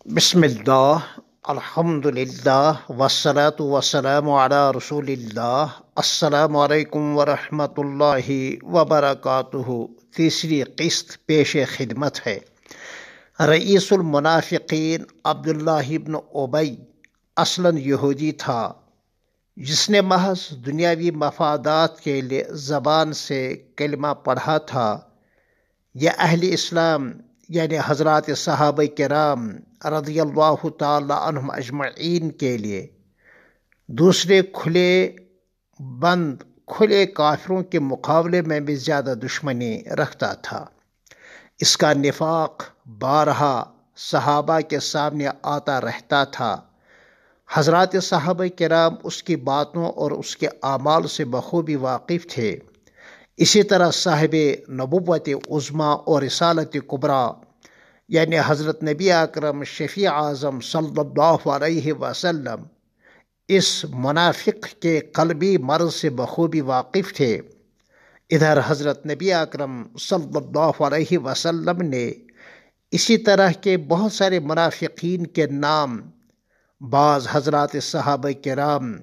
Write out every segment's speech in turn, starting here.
بسم اللہ، الحمد للہ، والصلاة والسلام علی رسول اللہ۔ السلام علیکم ورحمۃ اللہ وبرکاتہ۔ تیسری قسط پیش خدمت ہے۔ رئیس المنافقین عبداللہ ابن ابی اصلاً یہودی تھا، جس نے محض دنیاوی مفادات کے لیے زبان سے کلمہ پڑھا تھا۔ یہ اہل اسلام یعنی حضرات صحابہ کرام رضی اللہ تعالی عنہم اجمعین کے لیے دوسرے کھلے کافروں کے مقابلے میں بھی زیادہ دشمنی رکھتا تھا۔ اس کا نفاق بارہا صحابہ کے سامنے آتا رہتا تھا۔ حضرات صحابہ کرام اس کی باتوں اور اس کے اعمال سے بخوبی واقف تھے۔ اسی طرح صاحب نبوت عظمیٰ اور رسالت کبریٰ یعنی حضرت نبی اکرم شفیع اعظم صلی اللہ علیہ وسلم اس منافق کے قلبی مرض سے بخوبی واقف تھے۔ ادھر حضرت نبی اکرم صلی اللہ علیہ وسلم نے اسی طرح کے بہت سارے منافقین کے نام بعض حضرات صحابہ کرام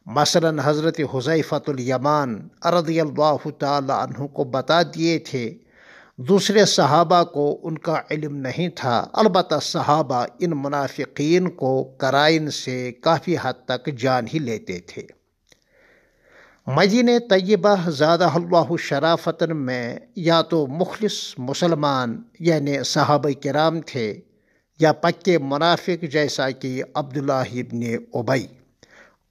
مثلاً حضرت حذیفۃ الیمان رضی اللہ تعالی عنہ کو بتا دیے تھے۔ دوسرے صحابہ کو ان کا علم نہیں تھا، البتہ صحابہ ان منافقین کو قرائن سے کافی حد تک جان ہی لیتے تھے۔ مدینہ طیبہ زادہ اللہ شرافتن میں یا تو مخلص مسلمان یعنی صحابہ کرام تھے یا پکے منافق جیسا کہ عبداللہ ابن ابی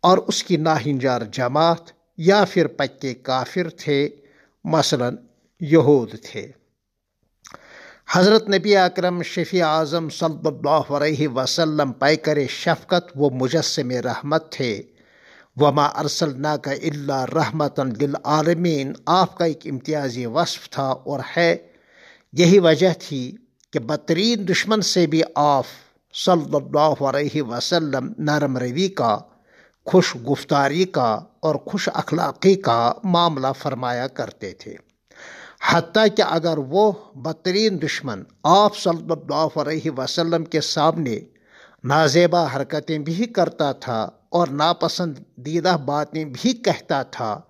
اور اس کی ناہنجار جماعت، یا پھر پکے کافر تھے مثلاً یہود تھے۔ حضرت نبی اکرم شفیع اعظم صلی اللہ علیہ وسلم پیکر شفقت و مجسم رحمت تھے۔ وما ارسلناک الا رحمتا للعالمین آپ کا ایک امتیازی وصف تھا اور ہے۔ یہی وجہ تھی کہ بدترین دشمن سے بھی آپ صلی اللہ علیہ وسلم نرم روی کا، خوش گفتاری کا اور خوش اخلاقی کا معاملہ فرمایا کرتے تھے، حتیٰ کہ اگر وہ بدترین دشمن آپ صلی اللہ علیہ وسلم کے سامنے نازیبا حرکتیں بھی کرتا تھا اور ناپسندیدہ باتیں بھی کہتا تھا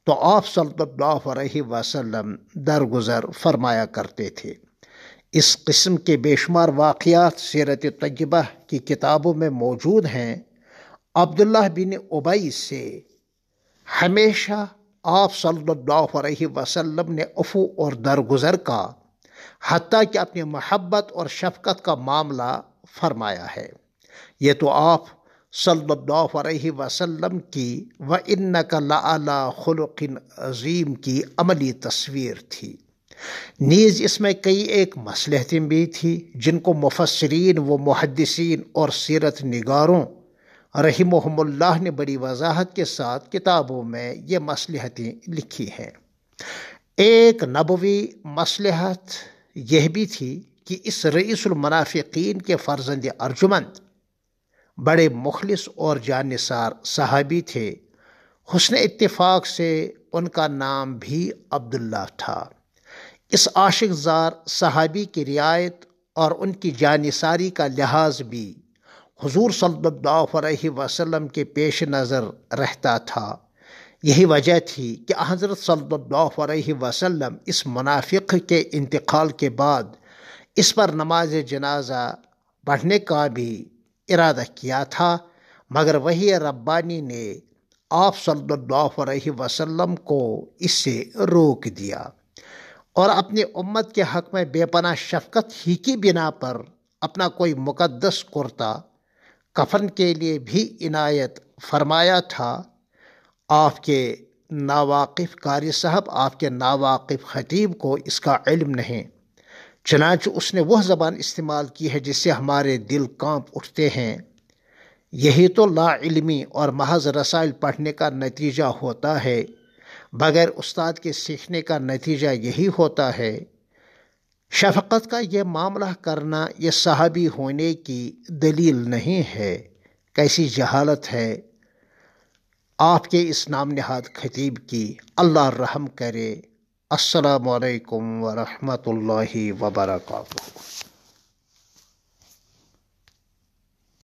تو آپ صلی اللہ علیہ وسلم درگزر فرمایا کرتے تھے۔ اس قسم کے بے شمار واقعات سیرت طیبہ کی کتابوں میں موجود ہیں۔ عبداللہ بن ابی سے ہمیشہ آپ صلی اللہ علیہ وسلم نے عفو اور درگزر کا، حتیٰ کہ اپنی محبت اور شفقت کا معاملہ فرمایا ہے۔ یہ تو آپ صلی اللہ علیہ وسلم کی وَإِنَّكَ لَعَلَىٰ خُلُقٍ عظیم کی عملی تصویر تھی۔ نیز اس میں کئی ایک مصلحتیں بھی تھیں جن کو مفسرین و محدثین اور سیرت نگاروں رحمہم اللہ نے بڑی وضاحت کے ساتھ کتابوں میں یہ مصلحتیں لکھی ہیں۔ ایک نبوی مصلحت یہ بھی تھی کہ اس رئیس المنافقین کے فرزند ارجمند بڑے مخلص اور جانثار صحابی تھے۔ حسن اتفاق سے ان کا نام بھی عبداللہ تھا۔ اس عاشق زار صحابی کی رعایت اور ان کی جانثاری کا لحاظ بھی حضور صلی اللہ علیہ وسلم کے پیش نظر رہتا تھا۔ یہی وجہ تھی کہ حضرت صلی اللہ علیہ وسلم اس منافق کے انتقال کے بعد اس پر نماز جنازہ پڑھنے کا بھی ارادہ کیا تھا، مگر وحی ربانی نے آپ صلی اللہ علیہ وسلم کو اس سے روک دیا اور اپنی امت کے حق میں بے پناہ شفقت ہی کی بنا پر اپنا کوئی مقدس کرتا کفن کے لیے بھی عنایت فرمایا تھا۔ آپ کے ناواقف قاری صاحب، آپ کے ناواقف خطیب کو اس کا علم نہیں، چنانچہ اس نے وہ زبان استعمال کی ہے جس سے ہمارے دل کانپ اٹھتے ہیں۔ یہی تو لا علمی اور محض رسائل پڑھنے کا نتیجہ ہوتا ہے، بغیر استاد کے سیکھنے کا نتیجہ یہی ہوتا ہے۔ شفقت کا یہ معاملہ کرنا یہ صحابی ہونے کی دلیل نہیں ہے۔ کیسی جہالت ہے آپ کے اس نام نہاد خطیب کی، اللہ رحم کرے۔ السلام علیکم ورحمۃ اللہ وبرکاتہ۔